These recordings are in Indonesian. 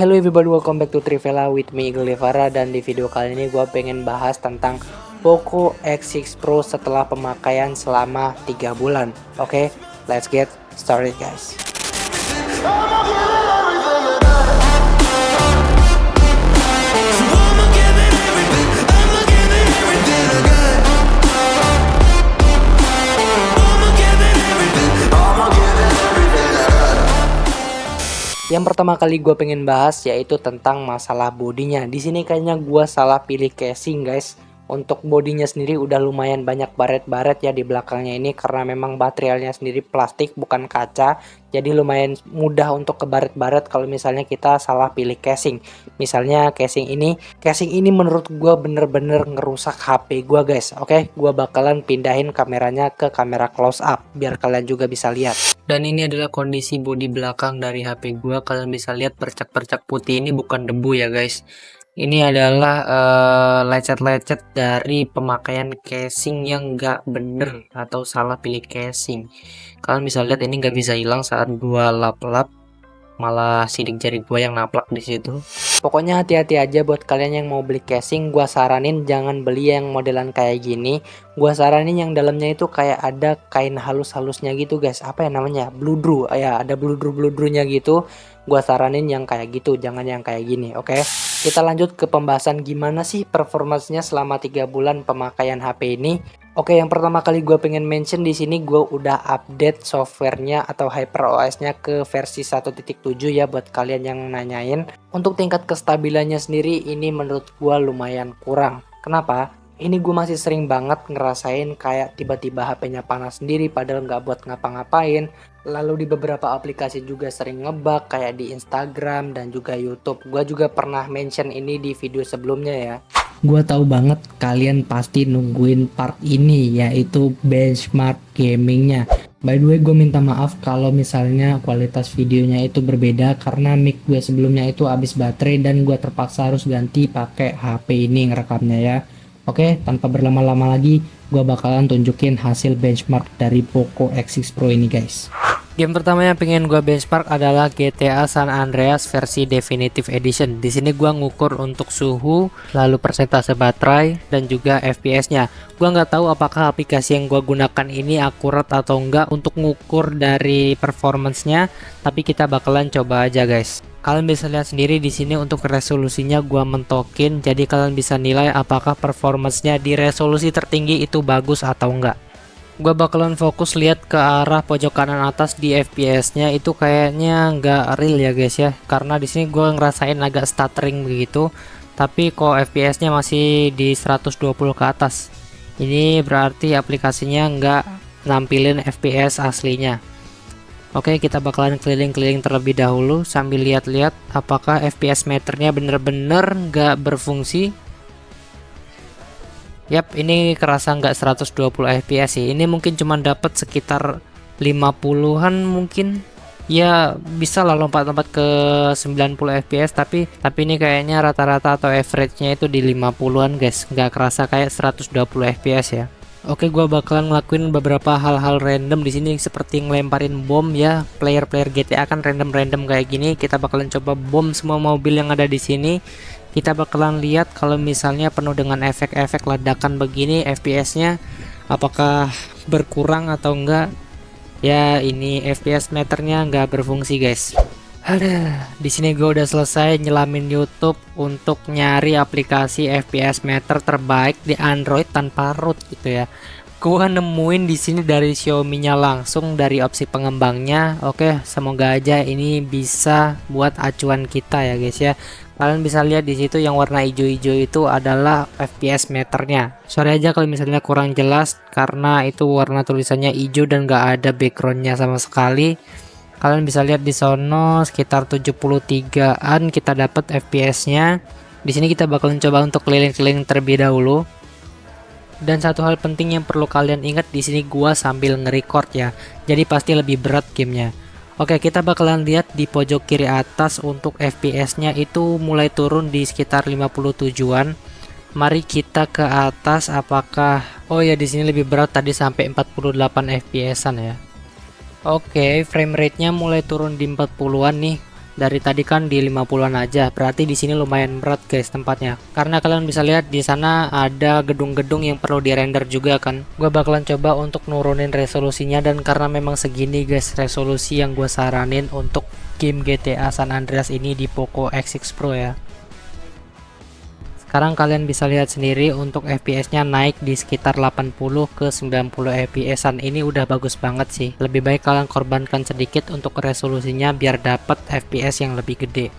Hello everybody, welcome back to Trivela with me Eagle Levara. Dan di video kali ini gue pengen bahas tentang Poco X6 Pro setelah pemakaian selama 3 bulan. Oke, let's get started guys. Yang pertama kali gue pengen bahas yaitu tentang masalah bodinya. Di sini kayaknya gue salah pilih casing guys. Untuk bodinya sendiri udah lumayan banyak baret-baret ya di belakangnya ini, karena memang materialnya sendiri plastik bukan kaca. Jadi lumayan mudah untuk kebaret-baret kalau misalnya kita salah pilih casing. Misalnya casing ini menurut gue bener-bener ngerusak HP gue guys. Oke, gue bakalan pindahin kameranya ke kamera close up biar kalian juga bisa lihat. Dan ini adalah kondisi bodi belakang dari HP gua. Kalian bisa lihat percak-percak putih ini bukan debu ya guys. Ini adalah lecet-lecet dari pemakaian casing yang nggak bener atau salah pilih casing. Kalian bisa lihat ini nggak bisa hilang saat gua lap-lap, malah sidik jari gua yang naplak di situ. Pokoknya hati-hati aja buat kalian yang mau beli casing. Gua saranin jangan beli yang modelan kayak gini. Gua saranin yang dalamnya itu kayak ada kain halus-halusnya gitu guys. Apa ya namanya? Bludru. Ya, ada bludru-bludrunya gitu. Gua saranin yang kayak gitu, jangan yang kayak gini, oke? Kita lanjut ke pembahasan gimana sih performanya selama 3 bulan pemakaian HP ini. Oke, yang pertama kali gue pengen mention di sini, gue udah update softwarenya atau HyperOS-nya ke versi 1.7 ya buat kalian yang nanyain. Untuk tingkat kestabilannya sendiri ini menurut gue lumayan kurang. Kenapa? Ini gue masih sering banget ngerasain kayak tiba-tiba HP-nya panas sendiri padahal nggak buat ngapa-ngapain. Lalu di beberapa aplikasi juga sering ngebug kayak di Instagram dan juga YouTube. Gue juga pernah mention ini di video sebelumnya ya. Gue tahu banget kalian pasti nungguin part ini, yaitu benchmark gamingnya. By the way, gue minta maaf kalau misalnya kualitas videonya itu berbeda karena mic gue sebelumnya itu habis baterai dan gue terpaksa harus ganti pakai HP ini ngerekamnya ya. Oke, tanpa berlama-lama lagi, gue bakalan tunjukin hasil benchmark dari Poco X6 Pro ini guys. Game pertama yang pengen gue benchmark adalah GTA San Andreas versi Definitive Edition. Di sini gue ngukur untuk suhu, lalu persentase baterai, dan juga FPS-nya. Gue nggak tahu apakah aplikasi yang gue gunakan ini akurat atau enggak untuk ngukur dari performance-nya, tapi kita bakalan coba aja guys. Kalian bisa lihat sendiri di sini untuk resolusinya gue mentokin, jadi kalian bisa nilai apakah performance-nya di resolusi tertinggi itu bagus atau enggak. Gue bakalan fokus lihat ke arah pojok kanan atas di FPS-nya, itu kayaknya nggak real ya guys ya, karena di sini gue ngerasain agak stuttering begitu, tapi kok FPS-nya masih di 120 ke atas. Ini berarti aplikasinya nggak nampilin FPS aslinya. Oke, kita bakalan keliling-keliling terlebih dahulu sambil lihat-lihat apakah FPS meternya bener-bener nggak berfungsi. Yap, ini kerasa nggak 120 fps sih. Ini mungkin cuma dapat sekitar 50-an mungkin. Ya, bisa lah lompat-lompat ke 90 fps, tapi ini kayaknya rata-rata atau average-nya itu di 50-an guys. Nggak kerasa kayak 120 fps ya. Oke, gua bakalan ngelakuin beberapa hal-hal random di sini seperti ngelemparin bom ya. Player-player GTA kan random-random kayak gini. Kita bakalan coba bom semua mobil yang ada di sini. Kita bakalan lihat kalau misalnya penuh dengan efek-efek ledakan begini FPS-nya apakah berkurang atau enggak. Ya, ini FPS meternya nggak berfungsi guys. Ada di sini gue udah selesai nyelamin YouTube untuk nyari aplikasi FPS meter terbaik di Android tanpa root gitu ya. Gue nemuin di sini dari Xiaomi-nya langsung dari opsi pengembangnya. Oke, semoga aja ini bisa buat acuan kita ya guys ya. Kalian bisa lihat di situ yang warna hijau-hijau itu adalah FPS meternya. Sorry aja kalau misalnya kurang jelas karena itu warna tulisannya hijau dan gak ada backgroundnya sama sekali. Kalian bisa lihat di sono sekitar 73-an kita dapat FPS-nya. Di sini kita bakalan coba untuk keliling-keliling terlebih dahulu. Dan satu hal penting yang perlu kalian ingat, di sini gua sambil nge-record ya. Jadi pasti lebih berat gamenya. Oke, kita bakalan lihat di pojok kiri atas untuk FPS-nya itu mulai turun di sekitar 57-an. Mari kita ke atas apakah oh ya, di sini lebih berat tadi sampai 48 FPS-an ya. Oke, frame rate-nya mulai turun di 40-an nih. Dari tadi kan di 50-an aja, berarti di sini lumayan berat guys tempatnya. Karena kalian bisa lihat di sana ada gedung-gedung yang perlu dirender juga kan. Gue bakalan coba untuk nurunin resolusinya, dan karena memang segini guys resolusi yang gue saranin untuk game GTA San Andreas ini di Poco X6 Pro ya. Sekarang kalian bisa lihat sendiri untuk FPS-nya naik di sekitar 80 ke 90 FPS-an. Ini udah bagus banget sih. Lebih baik kalian korbankan sedikit untuk resolusinya biar dapat FPS yang lebih gede.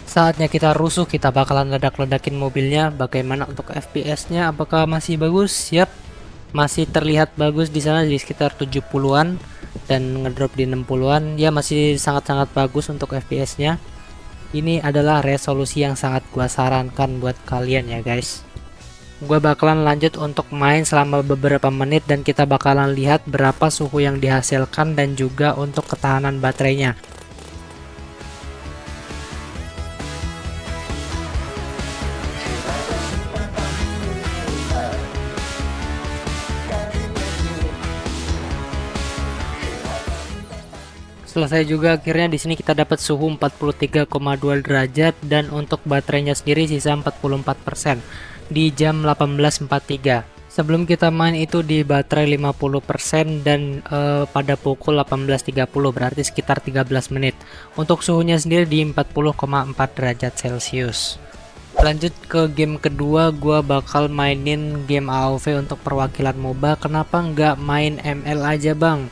Saatnya kita rusuh, kita bakalan ledak-ledakin mobilnya. Bagaimana untuk FPS-nya? Apakah masih bagus? Siap. Masih terlihat bagus di sana di sekitar 70-an dan ngedrop di 60-an. Ya masih sangat-sangat bagus untuk FPS-nya. Ini adalah resolusi yang sangat gua sarankan buat kalian ya guys. Gua bakalan lanjut untuk main selama beberapa menit dan kita bakalan lihat berapa suhu yang dihasilkan dan juga untuk ketahanan baterainya. Selesai juga akhirnya. Di sini kita dapat suhu 43,2 derajat dan untuk baterainya sendiri sisa 44% di jam 18.43. Sebelum kita main itu di baterai 50% dan pada pukul 18.30, berarti sekitar 13 menit. Untuk suhunya sendiri di 40,4 derajat Celcius. Lanjut ke game kedua, gua bakal mainin game AoV untuk perwakilan MOBA. Kenapa nggak main ML aja bang?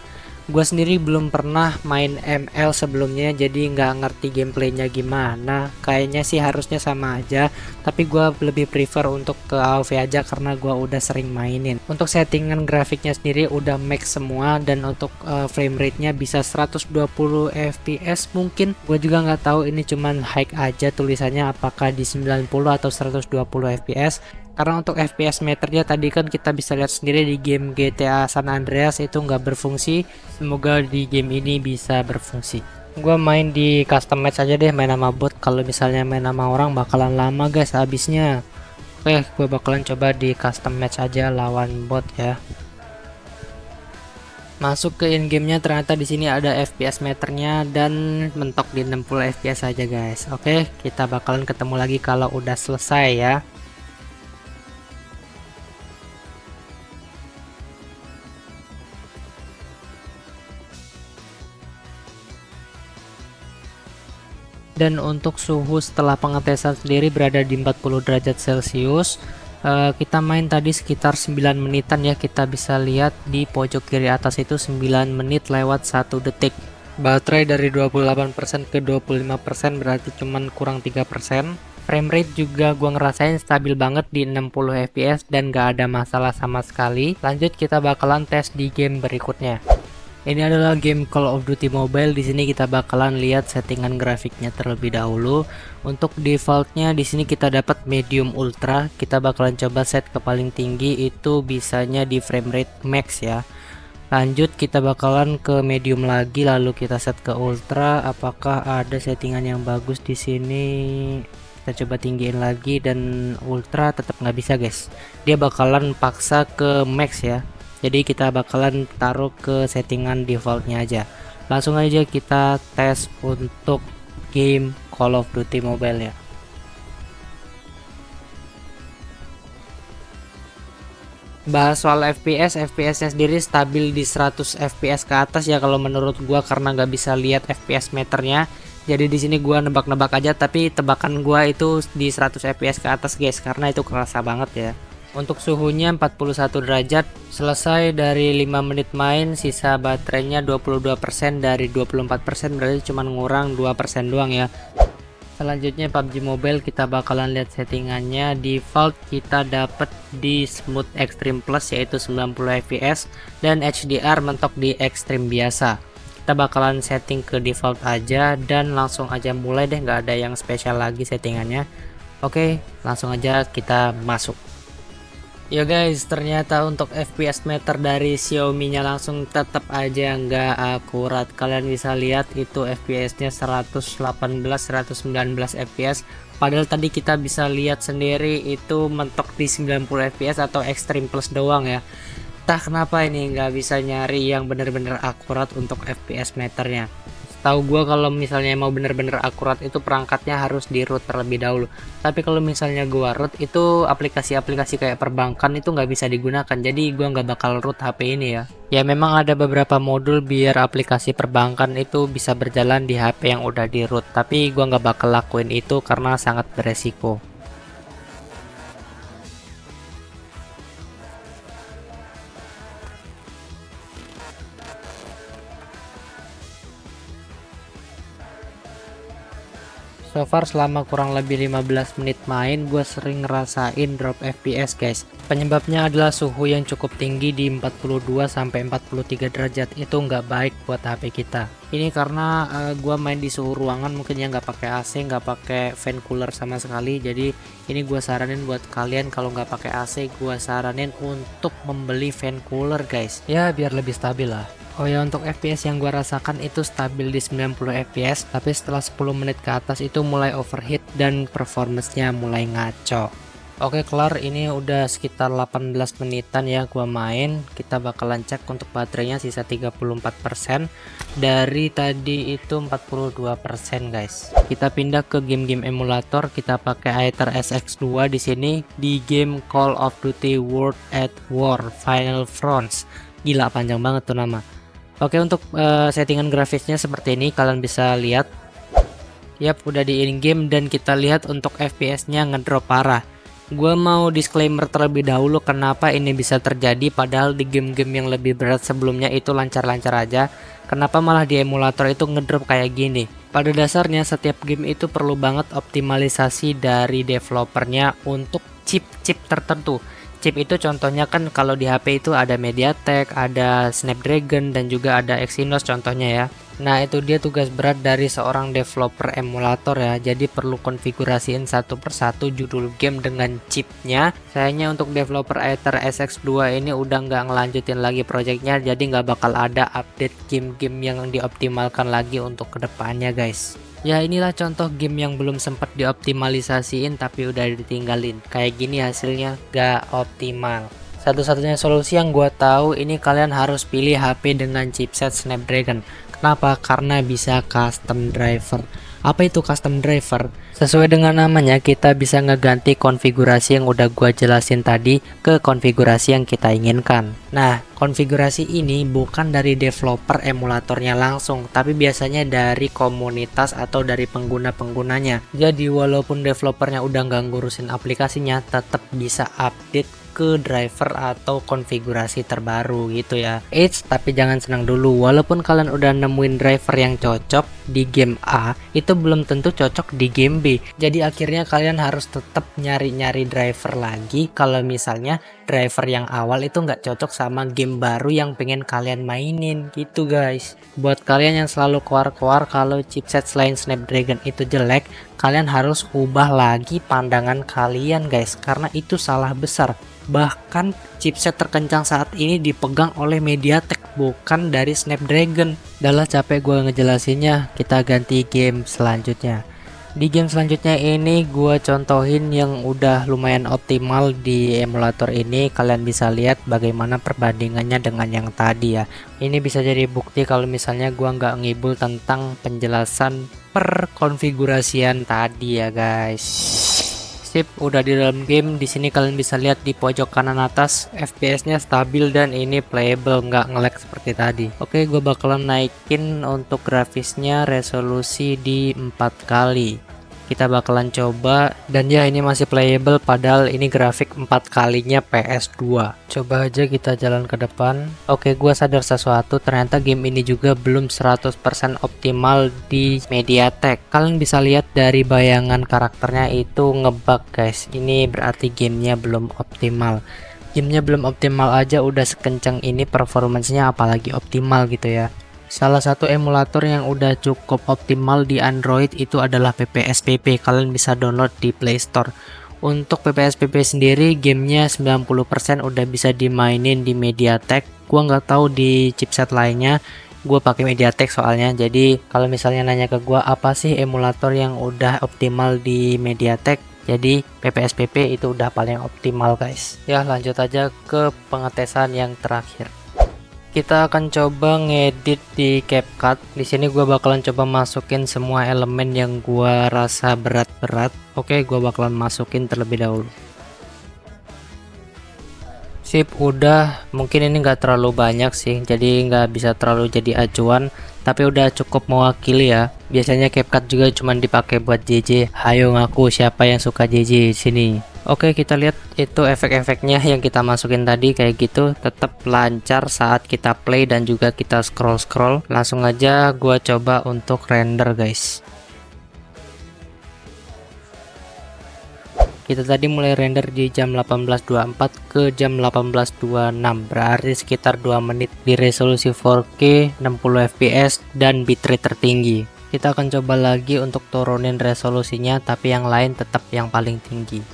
Gue sendiri belum pernah main ML sebelumnya, jadi nggak ngerti gameplaynya gimana. Kayaknya sih harusnya sama aja, tapi gue lebih prefer untuk ke AoV aja karena gue udah sering mainin. Untuk settingan grafiknya sendiri udah max semua, dan untuk frame rate-nya bisa 120 fps mungkin. Gue juga nggak tahu ini cuman high aja tulisannya, apakah di 90 atau 120 fps. Karena untuk FPS meternya tadi kan kita bisa lihat sendiri di game GTA San Andreas itu nggak berfungsi. Semoga di game ini bisa berfungsi. Gua main di custom match aja deh, main sama bot. Kalau misalnya main sama orang bakalan lama guys habisnya. Oke, gue bakalan coba di custom match aja lawan bot ya. Masuk ke in gamenya, ternyata di sini ada FPS meternya dan mentok di 60 fps aja guys. Oke, kita bakalan ketemu lagi kalau udah selesai ya. Dan untuk suhu setelah pengetesan sendiri berada di 40 derajat Celcius. Kita main tadi sekitar 9 menitan ya, kita bisa lihat di pojok kiri atas itu 9 menit lewat 1 detik. Baterai dari 28% ke 25%, berarti cuman kurang 3%. Frame rate juga gua ngerasain stabil banget di 60 fps dan gak ada masalah sama sekali. Lanjut kita bakalan tes di game berikutnya. Ini adalah game Call of Duty Mobile. Di sini kita bakalan lihat settingan grafiknya terlebih dahulu. Untuk defaultnya di sini kita dapat medium ultra. Kita bakalan coba set ke paling tinggi, itu bisanya di frame rate max ya. Lanjut kita bakalan ke medium lagi, lalu kita set ke ultra. Apakah ada settingan yang bagus di sini? Kita coba tinggiin lagi dan ultra tetap nggak bisa guys. Dia bakalan paksa ke max ya. Jadi kita bakalan taruh ke settingan defaultnya aja. Langsung aja kita tes untuk game Call of Duty Mobile ya. Bahas soal FPS, FPS-nya sendiri stabil di 100 FPS ke atas ya kalau menurut gua, karena nggak bisa lihat FPS meternya. Jadi di sini gua nebak-nebak aja, tapi tebakan gua itu di 100 FPS ke atas guys, karena itu kerasa banget ya. Untuk suhunya 41 derajat. Selesai dari 5 menit main, sisa baterainya 22% dari 24%, berarti cuma ngurang 2% doang ya. Selanjutnya PUBG Mobile, kita bakalan lihat settingannya. Default kita dapat di Smooth Extreme Plus yaitu 90 fps dan HDR mentok di Extreme biasa. Kita bakalan setting ke default aja dan langsung aja mulai deh, nggak ada yang spesial lagi settingannya. Oke, langsung aja kita masuk. Ya guys, ternyata untuk FPS meter dari Xiaomi nya langsung tetap aja nggak akurat. Kalian bisa lihat itu FPS nya 118-119 FPS, padahal tadi kita bisa lihat sendiri itu mentok di 90 FPS atau Extreme Plus doang ya. Entah kenapa ini nggak bisa nyari yang bener-bener akurat untuk FPS meternya. Setahu gua kalau misalnya mau bener-bener akurat itu perangkatnya harus di root terlebih dahulu. Tapi kalau misalnya gua root itu aplikasi-aplikasi kayak perbankan itu nggak bisa digunakan. Jadi gua nggak bakal root HP ini ya. Ya memang ada beberapa modul biar aplikasi perbankan itu bisa berjalan di HP yang udah di root. Tapi gua nggak bakal lakuin itu karena sangat beresiko. So far selama kurang lebih 15 menit main, gue sering ngerasain drop FPS guys. Penyebabnya adalah suhu yang cukup tinggi di 42-43 derajat. Itu nggak baik buat HP kita. Ini karena gue main di suhu ruangan, mungkin ya nggak pakai AC, nggak pakai fan cooler sama sekali. Jadi ini gue saranin buat kalian kalau nggak pakai AC, gue saranin untuk membeli fan cooler guys. Ya biar lebih stabil lah. Oh ya, untuk FPS yang gua rasakan itu stabil di 90 FPS, tapi setelah 10 menit ke atas itu mulai overheat dan performance-nya mulai ngaco. Oke, kelar. Ini udah sekitar 18 menitan ya gua main. Kita bakalan cek untuk baterainya sisa 34%. Dari tadi itu 42% guys. Kita pindah ke game-game emulator. Kita pakai Aether SX2 di sini di game Call of Duty World at War Final Fronts. Gila, panjang banget tuh nama. Oke, untuk settingan grafisnya seperti ini, kalian bisa lihat. Yap, udah di in-game dan kita lihat untuk FPS-nya ngedrop parah. Gua mau disclaimer terlebih dahulu kenapa ini bisa terjadi padahal di game-game yang lebih berat sebelumnya itu lancar-lancar aja. Kenapa malah di emulator itu ngedrop kayak gini? Pada dasarnya setiap game itu perlu banget optimalisasi dari developernya untuk chip-chip tertentu. Chip itu contohnya kan kalau di HP itu ada MediaTek, ada Snapdragon, dan juga ada Exynos contohnya ya. Nah itu dia tugas berat dari seorang developer emulator ya. Jadi perlu konfigurasiin satu persatu judul game dengan chipnya. Sayangnya untuk developer Aether SX2 ini udah nggak ngelanjutin lagi projectnya. Jadi nggak bakal ada update game-game yang dioptimalkan lagi untuk kedepannya guys. Ya inilah contoh game yang belum sempat dioptimalisasiin tapi udah ditinggalin. Kayak gini hasilnya gak optimal. Satu-satunya solusi yang gua tahu ini kalian harus pilih HP dengan chipset Snapdragon. Kenapa? Karena bisa custom driver. Apa itu custom driver? Sesuai dengan namanya, kita bisa ngeganti konfigurasi yang udah gua jelasin tadi ke konfigurasi yang kita inginkan. Nah, konfigurasi ini bukan dari developer emulatornya langsung, tapi biasanya dari komunitas atau dari pengguna-penggunanya. Jadi walaupun developernya udah nggak ngurusin aplikasinya, tetap bisa update ke driver atau konfigurasi terbaru gitu ya. Tapi jangan senang dulu, walaupun kalian udah nemuin driver yang cocok di game A, itu belum tentu cocok di game B. Jadi akhirnya kalian harus tetap nyari-nyari driver lagi kalau misalnya driver yang awal itu nggak cocok sama game baru yang pengen kalian mainin gitu guys. Buat kalian yang selalu keluar-keluar kalau chipset selain Snapdragon itu jelek, kalian harus ubah lagi pandangan kalian guys, karena itu salah besar. Bahkan chipset terkencang saat ini dipegang oleh MediaTek, bukan dari Snapdragon. Udah capek gue ngejelasinnya, kita ganti game selanjutnya. Di game selanjutnya ini gue contohin yang udah lumayan optimal di emulator ini. Kalian bisa lihat bagaimana perbandingannya dengan yang tadi ya. Ini bisa jadi bukti kalau misalnya gue nggak ngibul tentang penjelasan perkonfigurasian tadi ya guys. Sip, udah di dalam game. Di sini kalian bisa lihat di pojok kanan atas FPS-nya stabil dan ini playable, nggak nge-lag seperti tadi. Oke, gue bakalan naikin untuk grafisnya resolusi di 4 kali. Kita bakalan coba dan ya ini masih playable padahal ini grafik 4 kalinya PS2. Coba aja kita jalan ke depan. Oke, gua sadar sesuatu, ternyata game ini juga belum 100% optimal di MediaTek. Kalian bisa lihat dari bayangan karakternya itu ngebug guys. Ini berarti gamenya belum optimal. Gamenya belum optimal aja udah sekencang ini performancenya, apalagi optimal gitu ya. Salah satu emulator yang udah cukup optimal di Android itu adalah PPSPP. Kalian bisa download di Play Store. Untuk PPSPP sendiri gamenya 90% udah bisa dimainin di MediaTek. Gua nggak tahu di chipset lainnya. Gua pakai MediaTek soalnya. Jadi kalau misalnya nanya ke gua apa sih emulator yang udah optimal di MediaTek, jadi PPSPP itu udah paling optimal guys. Ya lanjut aja ke pengetesan yang terakhir. Kita akan coba ngedit di CapCut. Di sini gua bakalan coba masukin semua elemen yang gua rasa berat-berat. Oke, gua bakalan masukin terlebih dahulu. Sip, udah. Mungkin ini nggak terlalu banyak sih, jadi nggak bisa terlalu jadi acuan, tapi udah cukup mewakili ya. Biasanya CapCut juga cuman dipakai buat JJ. Hayo ngaku siapa yang suka JJ sini. Oke, kita lihat itu efek-efeknya yang kita masukin tadi kayak gitu, tetap lancar saat kita play dan juga kita scroll-scroll. Langsung aja gua coba untuk render, guys. Kita tadi mulai render di jam 18.24 ke jam 18.26, berarti sekitar 2 menit di resolusi 4K 60 fps dan bitrate tertinggi. Kita akan coba lagi untuk turunin resolusinya, tapi yang lain tetap yang paling tinggi.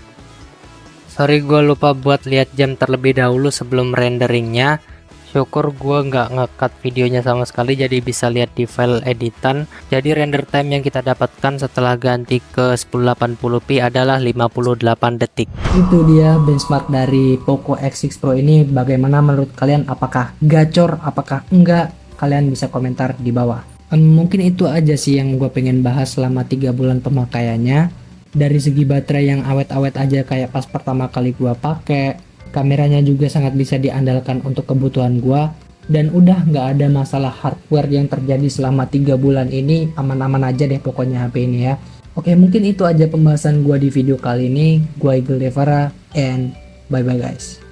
Sorry, gue lupa buat lihat jam terlebih dahulu sebelum renderingnya. Syukur gue nggak ngekat videonya sama sekali, jadi bisa lihat di file editan. Jadi render time yang kita dapatkan setelah ganti ke 1080p adalah 58 detik. Itu dia benchmark dari Poco X6 Pro ini. Bagaimana menurut kalian? Apakah gacor? Apakah enggak? Kalian bisa komentar di bawah. Mungkin itu aja sih yang gue pengen bahas selama 3 bulan pemakaiannya. Dari segi baterai yang awet-awet aja kayak pas pertama kali gue pakai. Kameranya juga sangat bisa diandalkan untuk kebutuhan gua, dan udah nggak ada masalah hardware yang terjadi selama 3 bulan ini. Aman-aman aja deh pokoknya HP ini ya. Oke, mungkin itu aja pembahasan gua di video kali ini. Gua Eagle Devara and bye bye guys.